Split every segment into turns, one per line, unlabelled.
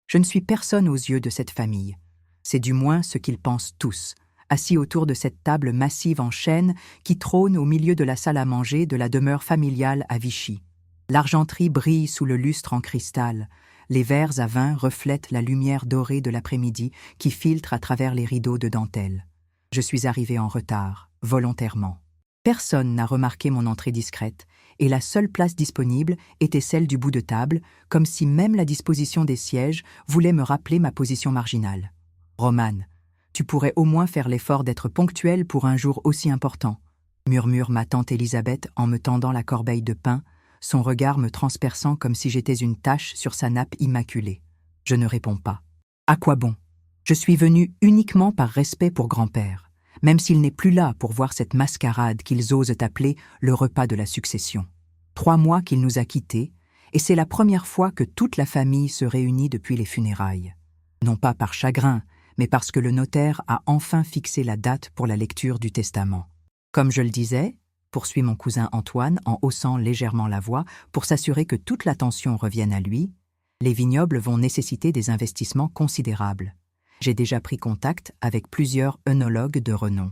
Je ne suis personne aux yeux de cette famille. C'est du moins ce qu'ils pensent tous, assis autour de cette table massive en chêne qui trône au milieu de la salle à manger de la demeure familiale à Vichy. L'argenterie brille sous le lustre en cristal. Les verres à vin reflètent la lumière dorée de l'après-midi qui filtre à travers les rideaux de dentelle. Je suis arrivé en retard, volontairement. Personne n'a remarqué mon entrée discrète, et la seule place disponible était celle du bout de table, comme si même la disposition des sièges voulait me rappeler ma position marginale. Romane, tu pourrais au moins faire l'effort d'être ponctuelle pour un jour aussi important, murmure ma tante Élisabeth en me tendant la corbeille de pain, son regard me transperçant comme si j'étais une tache sur sa nappe immaculée. Je ne réponds pas. À quoi bon? Je suis venue uniquement par respect pour grand-père, même s'il n'est plus là pour voir cette mascarade qu'ils osent appeler le repas de la succession. 3 mois qu'il nous a quittés, et c'est la première fois que toute la famille se réunit depuis les funérailles. Non pas par chagrin, mais parce que le notaire a enfin fixé la date pour la lecture du testament. Comme je le disais, poursuit mon cousin Antoine en haussant légèrement la voix pour s'assurer que toute l'attention revienne à lui, les vignobles vont nécessiter des investissements considérables. J'ai déjà pris contact avec plusieurs œnologues de renom.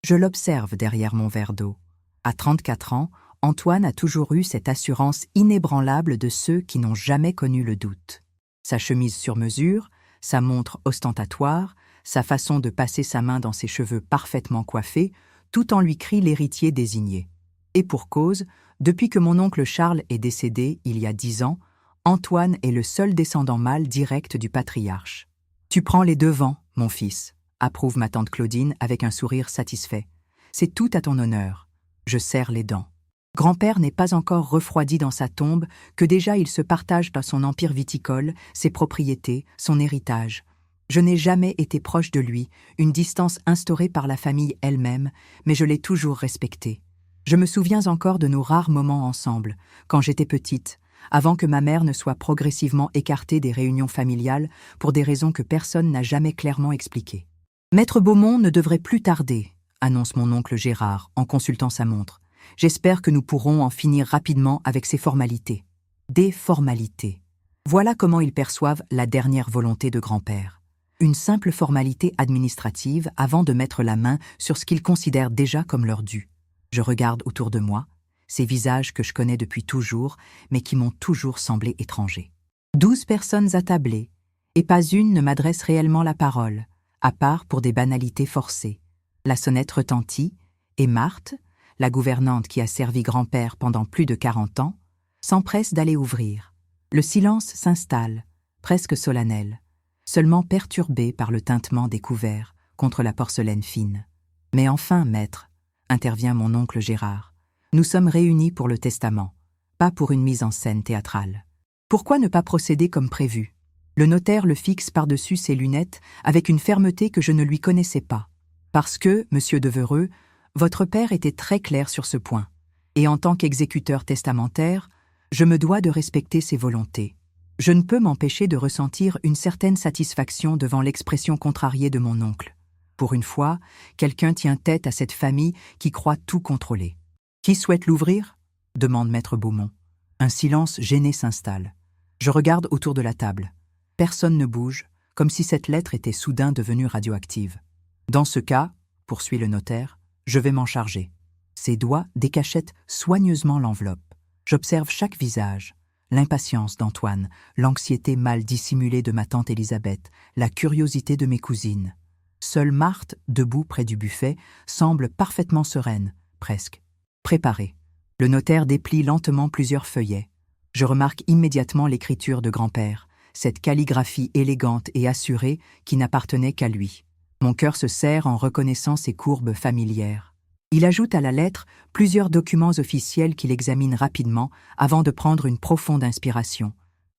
Je l'observe derrière mon verre d'eau. À 34 ans, Antoine a toujours eu cette assurance inébranlable de ceux qui n'ont jamais connu le doute. Sa chemise sur mesure, sa montre ostentatoire, sa façon de passer sa main dans ses cheveux parfaitement coiffés, tout en lui crie l'héritier désigné. Et pour cause, depuis que mon oncle Charles est décédé il y a 10 ans, Antoine est le seul descendant mâle direct du patriarche. « Tu prends les devants, mon fils », approuve ma tante Claudine avec un sourire satisfait. « C'est tout à ton honneur. » Je serre les dents. Grand-père n'est pas encore refroidi dans sa tombe que déjà il se partage dans son empire viticole, ses propriétés, son héritage. Je n'ai jamais été proche de lui, une distance instaurée par la famille elle-même, mais je l'ai toujours respecté. Je me souviens encore de nos rares moments ensemble, quand j'étais petite, avant que ma mère ne soit progressivement écartée des réunions familiales pour des raisons que personne n'a jamais clairement expliquées. « Maître Beaumont ne devrait plus tarder », annonce mon oncle Gérard en consultant sa montre. « J'espère que nous pourrons en finir rapidement avec ces formalités. » Des formalités. Voilà comment ils perçoivent la dernière volonté de grand-père. Une simple formalité administrative avant de mettre la main sur ce qu'ils considèrent déjà comme leur dû. Je regarde autour de moi, ces visages que je connais depuis toujours, mais qui m'ont toujours semblé étrangers. 12 personnes attablées, et pas une ne m'adresse réellement la parole, à part pour des banalités forcées. La sonnette retentit, et Marthe, la gouvernante qui a servi grand-père pendant plus de 40 ans, s'empresse d'aller ouvrir. Le silence s'installe, presque solennel, seulement perturbé par le tintement des couverts contre la porcelaine fine. « Mais enfin, maître », intervient mon oncle Gérard, « nous sommes réunis pour le testament, pas pour une mise en scène théâtrale. Pourquoi ne pas procéder comme prévu ?» Le notaire le fixe par-dessus ses lunettes avec une fermeté que je ne lui connaissais pas. « Parce que, monsieur Devereux, votre père était très clair sur ce point, et en tant qu'exécuteur testamentaire, je me dois de respecter ses volontés. Je ne peux m'empêcher de ressentir une certaine satisfaction devant l'expression contrariée de mon oncle. Pour une fois, quelqu'un tient tête à cette famille qui croit tout contrôler. « Qui souhaite l'ouvrir ?» demande maître Beaumont. Un silence gêné s'installe. Je regarde autour de la table. Personne ne bouge, comme si cette lettre était soudain devenue radioactive. « Dans ce cas, » poursuit le notaire, « je vais m'en charger. » Ses doigts décachettent soigneusement l'enveloppe. J'observe chaque visage. L'impatience d'Antoine, l'anxiété mal dissimulée de ma tante Élisabeth, la curiosité de mes cousines. Seule Marthe, debout près du buffet, semble parfaitement sereine, presque. Préparée. Le notaire déplie lentement plusieurs feuillets. Je remarque immédiatement l'écriture de grand-père, cette calligraphie élégante et assurée qui n'appartenait qu'à lui. Mon cœur se serre en reconnaissant ses courbes familières. Il ajoute à la lettre plusieurs documents officiels qu'il examine rapidement avant de prendre une profonde inspiration.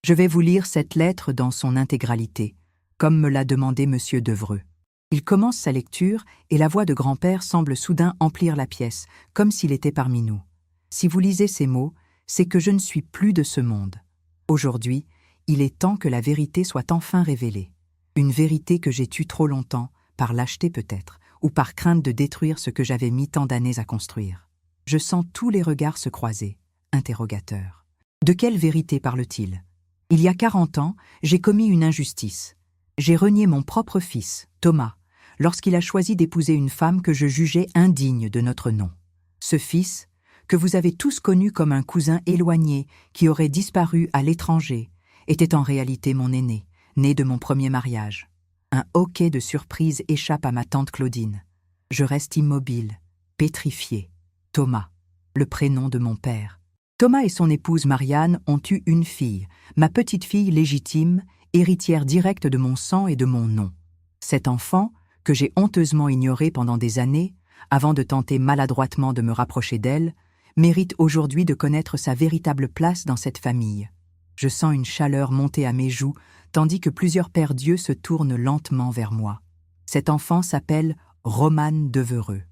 Je vais vous lire cette lettre dans son intégralité, comme me l'a demandé monsieur Devereux. Il commence sa lecture et la voix de grand-père semble soudain emplir la pièce, comme s'il était parmi nous. Si vous lisez ces mots, c'est que je ne suis plus de ce monde. Aujourd'hui, il est temps que la vérité soit enfin révélée. Une vérité que j'ai tue trop longtemps, par lâcheté peut-être, ou par crainte de détruire ce que j'avais mis tant d'années à construire. Je sens tous les regards se croiser, interrogateurs. De quelle vérité parle-t-il ? Il y a 40 ans, j'ai commis une injustice. J'ai renié mon propre fils, Thomas, lorsqu'il a choisi d'épouser une femme que je jugeais indigne de notre nom. Ce fils, que vous avez tous connu comme un cousin éloigné qui aurait disparu à l'étranger, était en réalité mon aîné, né de mon premier mariage. Un hoquet de surprise échappe à ma tante Claudine. Je reste immobile, pétrifié. Thomas, le prénom de mon père. Thomas et son épouse Marianne ont eu une fille, ma petite-fille légitime, héritière directe de mon sang et de mon nom. Cet enfant, que j'ai honteusement ignoré pendant des années, avant de tenter maladroitement de me rapprocher d'elle, mérite aujourd'hui de connaître sa véritable place dans cette famille. Je sens une chaleur monter à mes joues, tandis que plusieurs pères Dieu se tournent lentement vers moi. Cet enfant s'appelle Romane Devereux.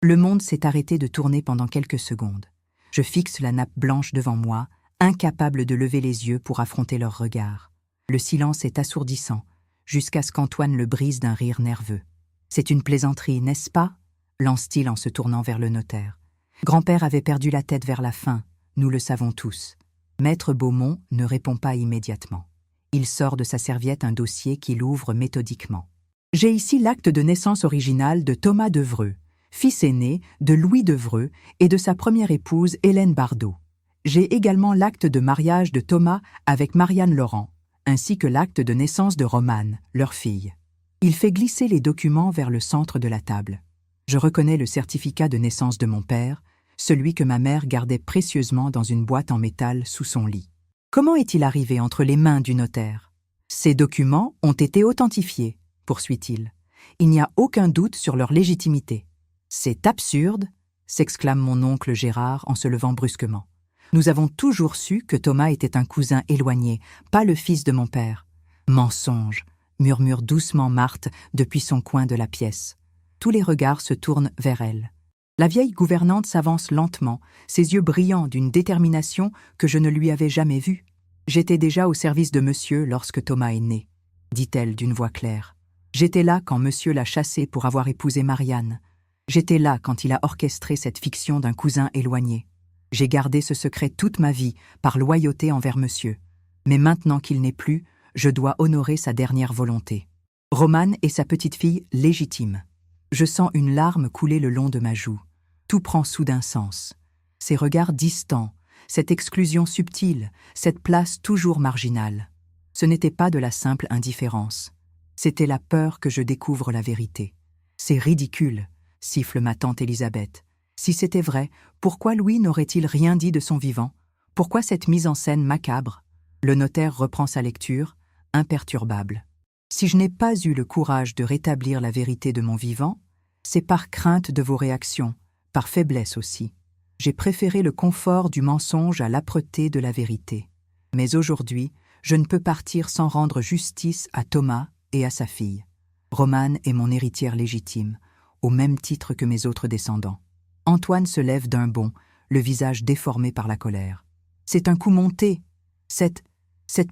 Le monde s'est arrêté de tourner pendant quelques secondes. Je fixe la nappe blanche devant moi, incapable de lever les yeux pour affronter leur regard. Le silence est assourdissant, jusqu'à ce qu'Antoine le brise d'un rire nerveux. « C'est une plaisanterie, n'est-ce pas ?» lance-t-il en se tournant vers le notaire. Grand-père avait perdu la tête vers la fin, nous le savons tous. Maître Beaumont ne répond pas immédiatement. Il sort de sa serviette un dossier qu'il ouvre méthodiquement. « J'ai ici l'acte de naissance original de Thomas Devereux, fils aîné de Louis Devereux et de sa première épouse Hélène Bardot. J'ai également l'acte de mariage de Thomas avec Marianne Laurent, ainsi que l'acte de naissance de Romane, leur fille. » Il fait glisser les documents vers le centre de la table. Je reconnais le certificat de naissance de mon père, celui que ma mère gardait précieusement dans une boîte en métal sous son lit. Comment est-il arrivé entre les mains du notaire? Ces documents ont été authentifiés, poursuit-il. Il n'y a aucun doute sur leur légitimité. C'est absurde, s'exclame mon oncle Gérard en se levant brusquement. Nous avons toujours su que Thomas était un cousin éloigné, pas le fils de mon père. Mensonge, murmure doucement Marthe depuis son coin de la pièce. Tous les regards se tournent vers elle. La vieille gouvernante s'avance lentement, ses yeux brillants d'une détermination que je ne lui avais jamais vue. « J'étais déjà au service de monsieur lorsque Thomas est né, » dit-elle d'une voix claire. « J'étais là quand monsieur l'a chassé pour avoir épousé Marianne. J'étais là quand il a orchestré cette fiction d'un cousin éloigné. J'ai gardé ce secret toute ma vie, par loyauté envers monsieur. Mais maintenant qu'il n'est plus, je dois honorer sa dernière volonté. Romane est sa petite-fille légitime. Je sens une larme couler le long de ma joue. Tout prend soudain sens. Ces regards distants, cette exclusion subtile, cette place toujours marginale. Ce n'était pas de la simple indifférence. C'était la peur que je découvre la vérité. C'est ridicule, siffle ma tante Élisabeth. Si c'était vrai, pourquoi Louis n'aurait-il rien dit de son vivant? Pourquoi cette mise en scène macabre? Le notaire reprend sa lecture, imperturbable. Si je n'ai pas eu le courage de rétablir la vérité de mon vivant, c'est par crainte de vos réactions, par faiblesse aussi. J'ai préféré le confort du mensonge à l'âpreté de la vérité. Mais aujourd'hui, je ne peux partir sans rendre justice à Thomas et à sa fille. Romane est mon héritière légitime, au même titre que mes autres descendants. Antoine se lève d'un bond, le visage déformé par la colère. C'est un coup monté. Cette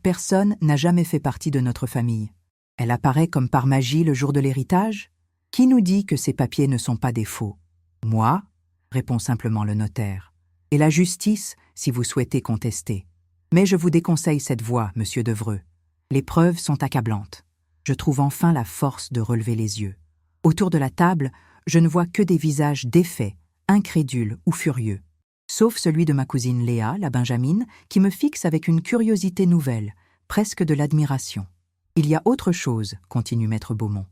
personne n'a jamais fait partie de notre famille. Elle apparaît comme par magie le jour de l'héritage? Qui nous dit que ces papiers ne sont pas des faux? Moi, répond simplement le notaire. Et la justice, si vous souhaitez contester. Mais je vous déconseille cette voie, monsieur Devereux. Les preuves sont accablantes. Je trouve enfin la force de relever les yeux. Autour de la table, je ne vois que des visages défaits, incrédules ou furieux. Sauf celui de ma cousine Léa, la Benjamine, qui me fixe avec une curiosité nouvelle, presque de l'admiration. Il y a autre chose, continue maître Beaumont.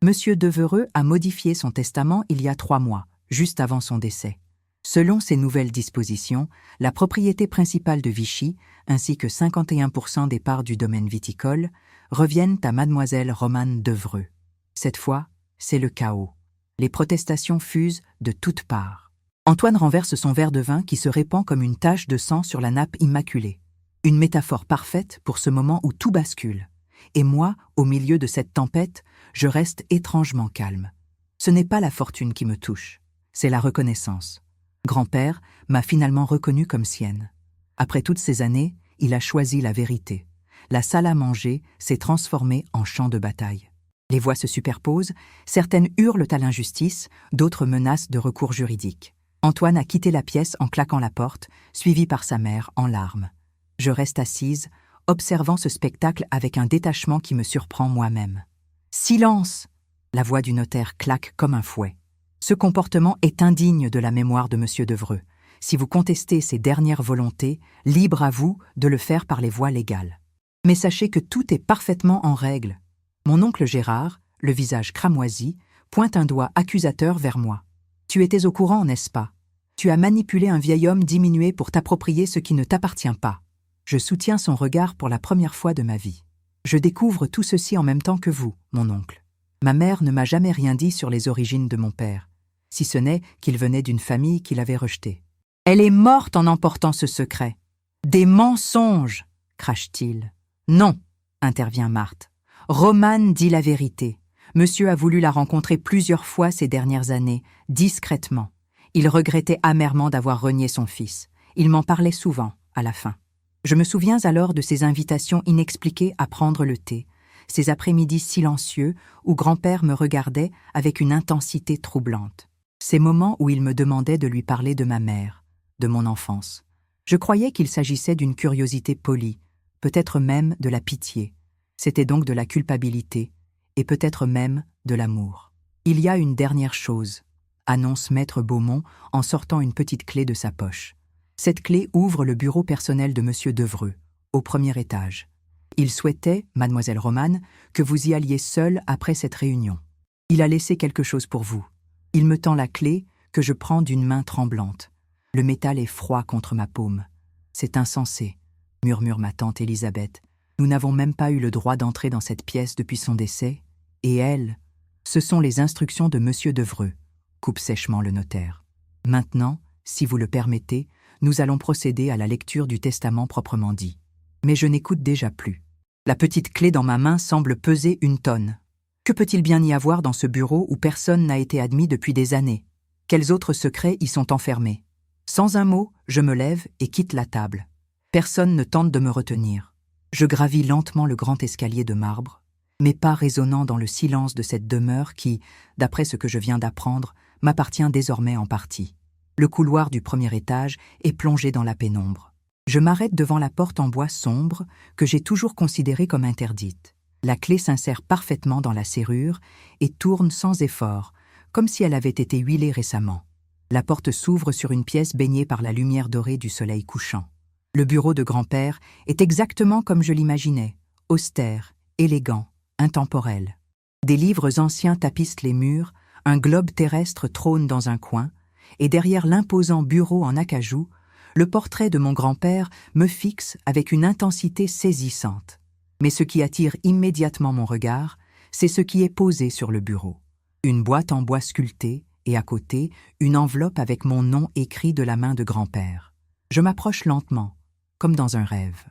Monsieur Devereux a modifié son testament il y a 3 mois, juste avant son décès. Selon ces nouvelles dispositions, la propriété principale de Vichy, ainsi que 51% des parts du domaine viticole, reviennent à mademoiselle Romane Devereux. Cette fois, c'est le chaos. Les protestations fusent de toutes parts. Antoine renverse son verre de vin qui se répand comme une tache de sang sur la nappe immaculée. Une métaphore parfaite pour ce moment où tout bascule. Et moi, au milieu de cette tempête, je reste étrangement calme. Ce n'est pas la fortune qui me touche, c'est la reconnaissance. Grand-père m'a finalement reconnu comme sienne. Après toutes ces années, il a choisi la vérité. La salle à manger s'est transformée en champ de bataille. Les voix se superposent, certaines hurlent à l'injustice, d'autres menacent de recours juridiques. Antoine a quitté la pièce en claquant la porte, suivi par sa mère en larmes. Je reste assise, observant ce spectacle avec un détachement qui me surprend moi-même. « Silence !» La voix du notaire claque comme un fouet. Ce comportement est indigne de la mémoire de M. Devreux. Si vous contestez ses dernières volontés, libre à vous de le faire par les voies légales. Mais sachez que tout est parfaitement en règle. Mon oncle Gérard, le visage cramoisi, pointe un doigt accusateur vers moi. Tu étais au courant, n'est-ce pas? Tu as manipulé un vieil homme diminué pour t'approprier ce qui ne t'appartient pas. Je soutiens son regard pour la première fois de ma vie. Je découvre tout ceci en même temps que vous, mon oncle. Ma mère ne m'a jamais rien dit sur les origines de mon père, si ce n'est qu'il venait d'une famille qui l'avait rejeté. Elle est morte en emportant ce secret. Des mensonges, crache-t-il. Non, intervient Marthe. Romane dit la vérité. Monsieur a voulu la rencontrer plusieurs fois ces dernières années, discrètement. Il regrettait amèrement d'avoir renié son fils. Il m'en parlait souvent, à la fin. Je me souviens alors de ses invitations inexpliquées à prendre le thé, ces après-midi silencieux où grand-père me regardait avec une intensité troublante. Ces moments où il me demandait de lui parler de ma mère, de mon enfance. Je croyais qu'il s'agissait d'une curiosité polie, peut-être même de la pitié. C'était donc de la culpabilité, et peut-être même de l'amour. Il y a une dernière chose, annonce maître Beaumont en sortant une petite clé de sa poche. Cette clé ouvre le bureau personnel de M. Devreux, au premier étage. Il souhaitait, mademoiselle Romane, que vous y alliez seule après cette réunion. Il a laissé quelque chose pour vous. Il me tend la clé que je prends d'une main tremblante. Le métal est froid contre ma paume. C'est insensé, murmure ma tante Élisabeth. Nous n'avons même pas eu le droit d'entrer dans cette pièce depuis son décès. Et elle, ce sont les instructions de M. Devreux, coupe sèchement le notaire. Maintenant, si vous le permettez, nous allons procéder à la lecture du testament proprement dit. Mais je n'écoute déjà plus. La petite clé dans ma main semble peser une tonne. Que peut-il bien y avoir dans ce bureau où personne n'a été admis depuis des années? Quels autres secrets y sont enfermés? Sans un mot, je me lève et quitte la table. Personne ne tente de me retenir. Je gravis lentement le grand escalier de marbre, mes pas résonnant dans le silence de cette demeure qui, d'après ce que je viens d'apprendre, m'appartient désormais en partie. Le couloir du premier étage est plongé dans la pénombre. Je m'arrête devant la porte en bois sombre que j'ai toujours considérée comme interdite. La clé s'insère parfaitement dans la serrure et tourne sans effort, comme si elle avait été huilée récemment. La porte s'ouvre sur une pièce baignée par la lumière dorée du soleil couchant. Le bureau de grand-père est exactement comme je l'imaginais, austère, élégant, intemporel. Des livres anciens tapissent les murs, un globe terrestre trône dans un coin, et derrière l'imposant bureau en acajou, le portrait de mon grand-père me fixe avec une intensité saisissante. Mais ce qui attire immédiatement mon regard, c'est ce qui est posé sur le bureau. Une boîte en bois sculpté, et à côté, une enveloppe avec mon nom écrit de la main de grand-père. Je m'approche lentement, comme dans un rêve.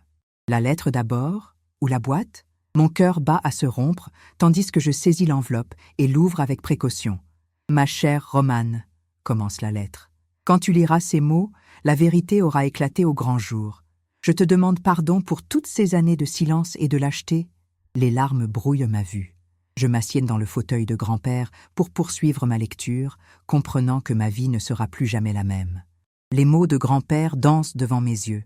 La lettre d'abord, ou la boîte? Mon cœur bat à se rompre, tandis que je saisis l'enveloppe et l'ouvre avec précaution. « Ma chère Romane », commence la lettre. « Quand tu liras ces mots, la vérité aura éclaté au grand jour. Je te demande pardon pour toutes ces années de silence et de lâcheté. » Les larmes brouillent ma vue. Je m'assieds dans le fauteuil de grand-père pour poursuivre ma lecture, comprenant que ma vie ne sera plus jamais la même. Les mots de grand-père dansent devant mes yeux.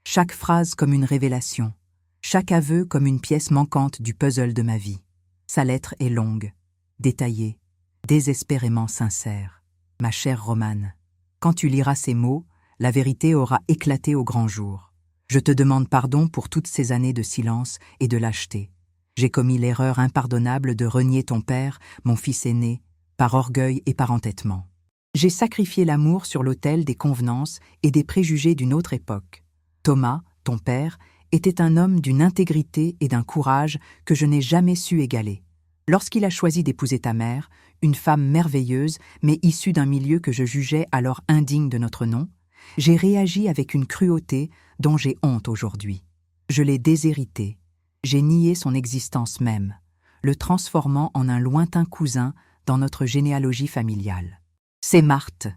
Chaque phrase comme une révélation. Chaque aveu comme une pièce manquante du puzzle de ma vie. Sa lettre est longue, détaillée, désespérément sincère. Ma chère Romane, quand tu liras ces mots, la vérité aura éclaté au grand jour. Je te demande pardon pour toutes ces années de silence et de lâcheté. J'ai commis l'erreur impardonnable de renier ton père, mon fils aîné, par orgueil et par entêtement. J'ai sacrifié l'amour sur l'autel des convenances et des préjugés d'une autre époque. Thomas, ton père, était un homme d'une intégrité et d'un courage que je n'ai jamais su égaler. Lorsqu'il a choisi d'épouser ta mère, une femme merveilleuse, mais issue d'un milieu que je jugeais alors indigne de notre nom, j'ai réagi avec une cruauté dont j'ai honte aujourd'hui. Je l'ai déshérité, j'ai nié son existence même, le transformant en un lointain cousin dans notre généalogie familiale. C'est Marthe,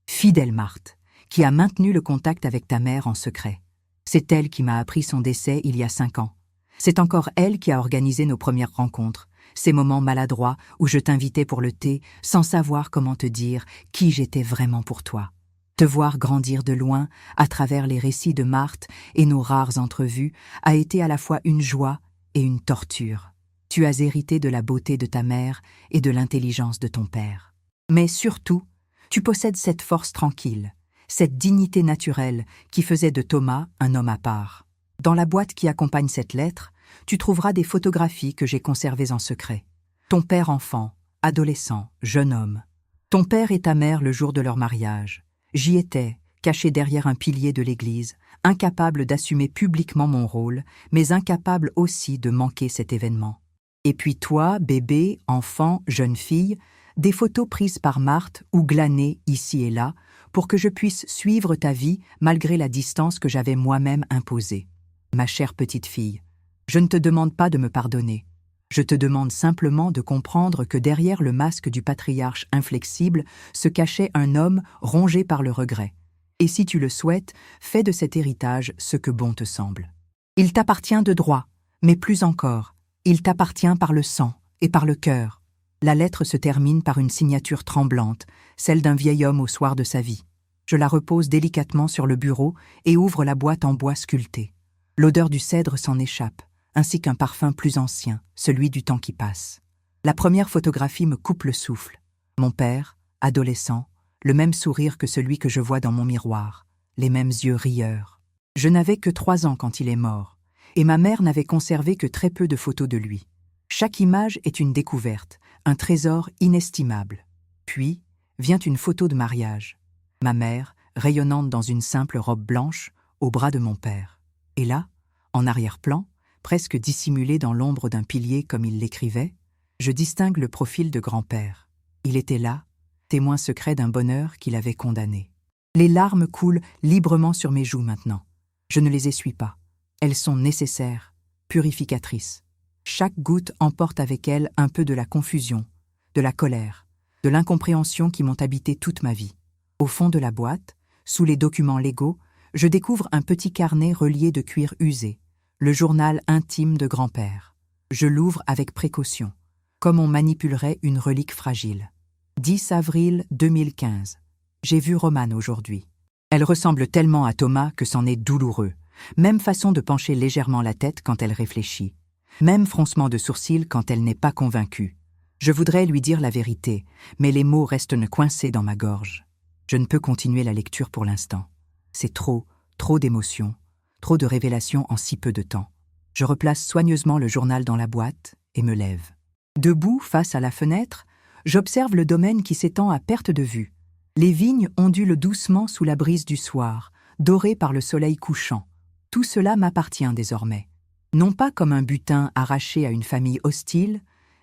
fidèle Marthe, qui a maintenu le contact avec ta mère en secret. C'est elle qui m'a appris son décès il y a 5 ans. C'est encore elle qui a organisé nos premières rencontres, ces moments maladroits où je t'invitais pour le thé sans savoir comment te dire qui j'étais vraiment pour toi. Te voir grandir de loin, à travers les récits de Marthe et nos rares entrevues, a été à la fois une joie et une torture. Tu as hérité de la beauté de ta mère et de l'intelligence de ton père. Mais surtout, tu possèdes cette force tranquille, cette dignité naturelle qui faisait de Thomas un homme à part. Dans la boîte qui accompagne cette lettre, tu trouveras des photographies que j'ai conservées en secret. Ton père enfant, adolescent, jeune homme. Ton père et ta mère le jour de leur mariage. J'y étais, caché derrière un pilier de l'église, incapable d'assumer publiquement mon rôle, mais incapable aussi de manquer cet événement. Et puis toi, bébé, enfant, jeune fille, des photos prises par Marthe ou glanées ici et là, pour que je puisse suivre ta vie malgré la distance que j'avais moi-même imposée. Ma chère petite fille, je ne te demande pas de me pardonner. Je te demande simplement de comprendre que derrière le masque du patriarche inflexible se cachait un homme rongé par le regret. Et si tu le souhaites, fais de cet héritage ce que bon te semble. Il t'appartient de droit, mais plus encore, il t'appartient par le sang et par le cœur. La lettre se termine par une signature tremblante, celle d'un vieil homme au soir de sa vie. Je la repose délicatement sur le bureau et ouvre la boîte en bois sculpté. L'odeur du cèdre s'en échappe, ainsi qu'un parfum plus ancien, celui du temps qui passe. La première photographie me coupe le souffle. Mon père, adolescent, le même sourire que celui que je vois dans mon miroir, les mêmes yeux rieurs. Je n'avais que 3 ans quand il est mort, et ma mère n'avait conservé que très peu de photos de lui. Chaque image est une découverte, un trésor inestimable. Puis vient une photo de mariage. Ma mère, rayonnante dans une simple robe blanche, au bras de mon père. Et là, en arrière-plan, presque dissimulé dans l'ombre d'un pilier comme il l'écrivait, je distingue le profil de grand-père. Il était là, témoin secret d'un bonheur qu'il avait condamné. Les larmes coulent librement sur mes joues maintenant. Je ne les essuie pas. Elles sont nécessaires, purificatrices. Chaque goutte emporte avec elle un peu de la confusion, de la colère, de l'incompréhension qui m'ont habité toute ma vie. Au fond de la boîte, sous les documents légaux, je découvre un petit carnet relié de cuir usé, le journal intime de grand-père. Je l'ouvre avec précaution, comme on manipulerait une relique fragile. 10 avril 2015. J'ai vu Romane aujourd'hui. Elle ressemble tellement à Thomas que c'en est douloureux. Même façon de pencher légèrement la tête quand elle réfléchit. Même froncement de sourcils quand elle n'est pas convaincue. Je voudrais lui dire la vérité, mais les mots restent coincés dans ma gorge. Je ne peux continuer la lecture pour l'instant. C'est trop d'émotions, trop de révélations en si peu de temps. Je replace soigneusement le journal dans la boîte et me lève. Debout, face à la fenêtre, j'observe le domaine qui s'étend à perte de vue. Les vignes ondulent doucement sous la brise du soir, dorées par le soleil couchant. Tout cela m'appartient désormais. Non pas comme un butin arraché à une famille hostile,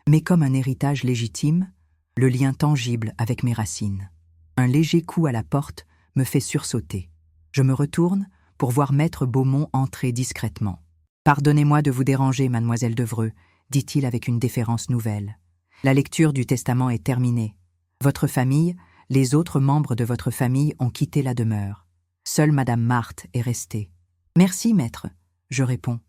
mais comme un héritage légitime, le lien tangible avec mes racines. Un léger coup à la porte me fait sursauter. Je me retourne pour voir maître Beaumont entrer discrètement. « Pardonnez-moi de vous déranger, mademoiselle Devreux, dit-il avec une déférence nouvelle. La lecture du testament est terminée. Votre famille, les autres membres de votre famille ont quitté la demeure. Seule madame Marthe est restée. Merci, maître, je réponds,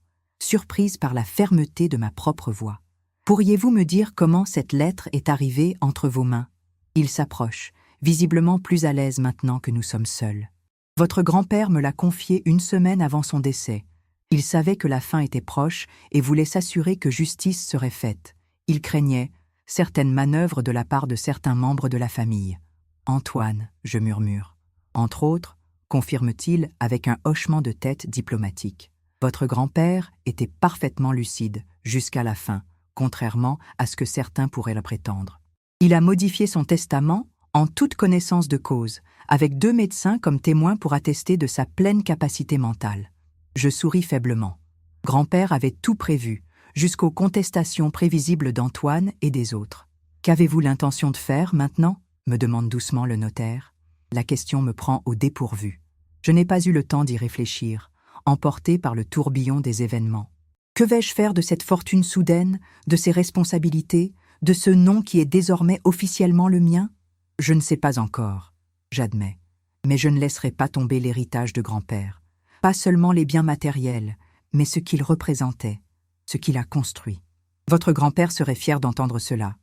surprise par la fermeté de ma propre voix. Pourriez-vous me dire comment cette lettre est arrivée entre vos mains? Il s'approche, visiblement plus à l'aise maintenant que nous sommes seuls. Votre grand-père me l'a confiée 1 semaine avant son décès. Il savait que la fin était proche et voulait s'assurer que justice serait faite. Il craignait certaines manœuvres de la part de certains membres de la famille. Antoine, je murmure. Entre autres, confirme-t-il avec un hochement de tête diplomatique. Votre grand-père était parfaitement lucide jusqu'à la fin, contrairement à ce que certains pourraient le prétendre. Il a modifié son testament en toute connaissance de cause, avec 2 médecins comme témoins pour attester de sa pleine capacité mentale. Je souris faiblement. Grand-père avait tout prévu, jusqu'aux contestations prévisibles d'Antoine et des autres. Qu'avez-vous l'intention de faire maintenant ? Me demande doucement le notaire. La question me prend au dépourvu. Je n'ai pas eu le temps d'y réfléchir, emporté par le tourbillon des événements. Que vais-je faire de cette fortune soudaine, de ces responsabilités, de ce nom qui est désormais officiellement le mien ? Je ne sais pas encore, j'admets, mais je ne laisserai pas tomber l'héritage de grand-père. Pas seulement les biens matériels, mais ce qu'il représentait, ce qu'il a construit. Votre grand-père serait fier d'entendre cela,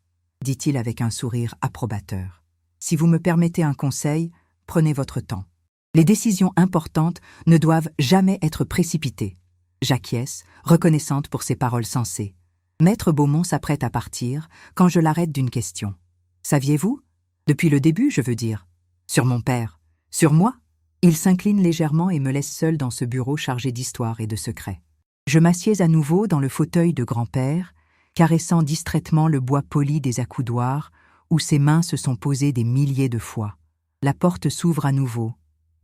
dit-il avec un sourire approbateur. Si vous me permettez un conseil, prenez votre temps. Les décisions importantes ne doivent jamais être précipitées. J'acquiesce, reconnaissante pour ces paroles sensées. Maître Beaumont s'apprête à partir quand je l'arrête d'une question. Saviez-vous? Depuis le début, je veux dire. Sur mon père. Sur moi? Il s'incline légèrement et me laisse seule dans ce bureau chargé d'histoire et de secrets. Je m'assieds à nouveau dans le fauteuil de grand-père, caressant distraitement le bois poli des accoudoirs où ses mains se sont posées des milliers de fois. La porte s'ouvre à nouveau,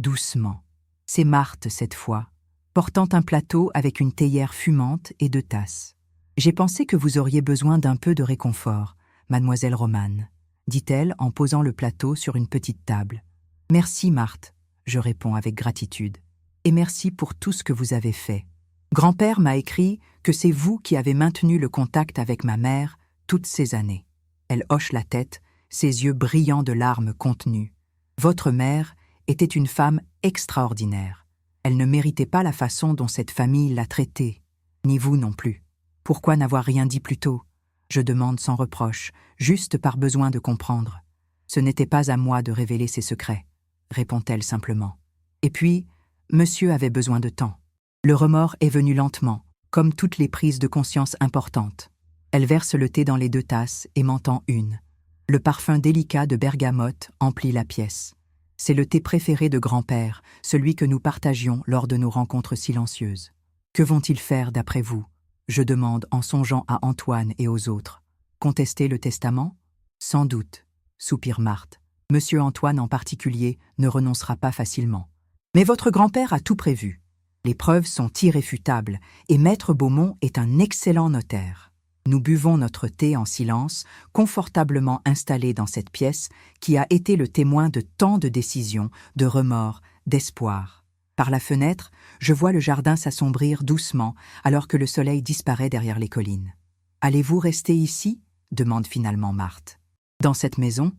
doucement. C'est Marthe cette fois, portant un plateau avec une théière fumante et 2 tasses. J'ai pensé que vous auriez besoin d'un peu de réconfort, mademoiselle Romane, dit-elle en posant le plateau sur une petite table. Merci, Marthe, je réponds avec gratitude. Et merci pour tout ce que vous avez fait. Grand-père m'a écrit que c'est vous qui avez maintenu le contact avec ma mère toutes ces années. Elle hoche la tête, ses yeux brillants de larmes contenues. Votre mère était une femme extraordinaire. Elle ne méritait pas la façon dont cette famille l'a traitée, ni vous non plus. Pourquoi n'avoir rien dit plus tôt? Je demande sans reproche, juste par besoin de comprendre. Ce n'était pas à moi de révéler ses secrets, répond-elle simplement. Et puis, monsieur avait besoin de temps. Le remords est venu lentement, comme toutes les prises de conscience importantes. Elle verse le thé dans les 2 tasses et m'en tend une. Le parfum délicat de bergamote emplit la pièce. C'est le thé préféré de grand-père, celui que nous partagions lors de nos rencontres silencieuses. Que vont-ils faire d'après vous? Je demande en songeant à Antoine et aux autres. Contester le testament? Sans doute, soupire Marthe. Monsieur Antoine en particulier ne renoncera pas facilement. Mais votre grand-père a tout prévu. Les preuves sont irréfutables et Maître Beaumont est un excellent notaire. Nous buvons notre thé en silence, confortablement installés dans cette pièce qui a été le témoin de tant de décisions, de remords, d'espoir. Par la fenêtre, je vois le jardin s'assombrir doucement alors que le soleil disparaît derrière les collines. « Allez-vous rester ici ?» demande finalement Marthe. Dans cette maison,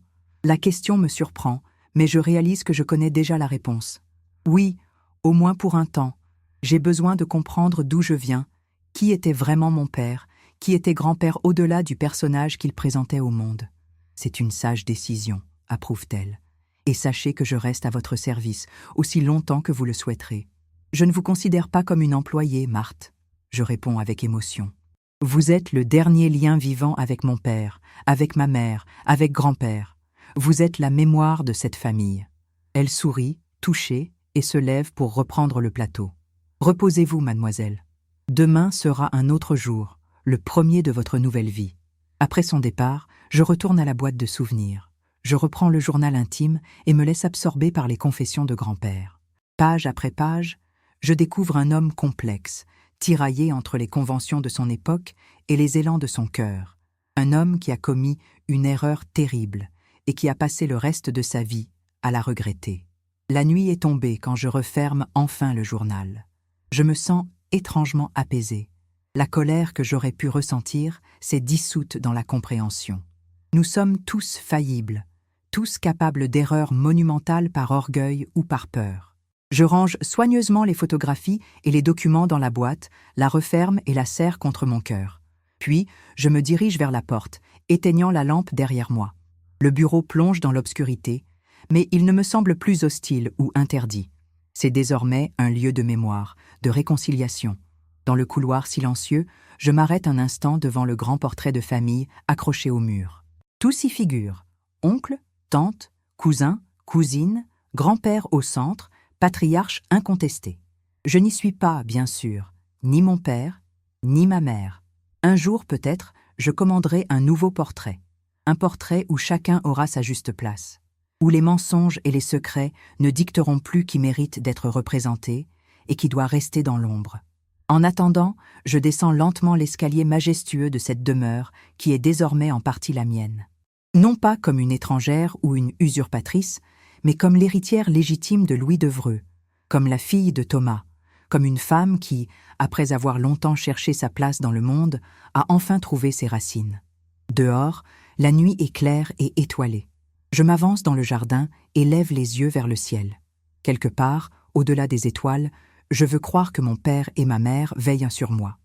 la question me surprend, mais je réalise que je connais déjà la réponse. Oui, au moins pour un temps. J'ai besoin de comprendre d'où je viens, qui était vraiment mon père, qui était grand-père au-delà du personnage qu'il présentait au monde. C'est une sage décision, approuve-t-elle. Et sachez que je reste à votre service, aussi longtemps que vous le souhaiterez. Je ne vous considère pas comme une employée, Marthe, je réponds avec émotion. Vous êtes le dernier lien vivant avec mon père, avec ma mère, avec grand-père. Vous êtes la mémoire de cette famille. Elle sourit, touchée, et se lève pour reprendre le plateau. Reposez-vous, mademoiselle. Demain sera un autre jour, le premier de votre nouvelle vie. Après son départ, je retourne à la boîte de souvenirs. Je reprends le journal intime et me laisse absorber par les confessions de grand-père. Page après page, je découvre un homme complexe, tiraillé entre les conventions de son époque et les élans de son cœur. Un homme qui a commis une erreur terrible et qui a passé le reste de sa vie à la regretter. La nuit est tombée quand je referme enfin le journal. Je me sens étrangement apaisée. La colère que j'aurais pu ressentir s'est dissoute dans la compréhension. Nous sommes tous faillibles, tous capables d'erreurs monumentales par orgueil ou par peur. Je range soigneusement les photographies et les documents dans la boîte, la referme et la serre contre mon cœur. Puis, je me dirige vers la porte, éteignant la lampe derrière moi. Le bureau plonge dans l'obscurité, mais il ne me semble plus hostile ou interdit. C'est désormais un lieu de mémoire, de réconciliation. Dans le couloir silencieux, je m'arrête un instant devant le grand portrait de famille accroché au mur. Tout s'y figure. Oncle, tante, cousin, cousine, grand-père au centre, patriarche incontesté. Je n'y suis pas, bien sûr, ni mon père, ni ma mère. Un jour, peut-être, je commanderai un nouveau portrait. Un portrait où chacun aura sa juste place. Où les mensonges et les secrets ne dicteront plus qui mérite d'être représenté et qui doit rester dans l'ombre. En attendant, je descends lentement l'escalier majestueux de cette demeure qui est désormais en partie la mienne. Non pas comme une étrangère ou une usurpatrice, mais comme l'héritière légitime de Louis d'Evreux, comme la fille de Thomas, comme une femme qui, après avoir longtemps cherché sa place dans le monde, a enfin trouvé ses racines. Dehors, la nuit est claire et étoilée. Je m'avance dans le jardin et lève les yeux vers le ciel. Quelque part, au-delà des étoiles, je veux croire que mon père et ma mère veillent sur moi.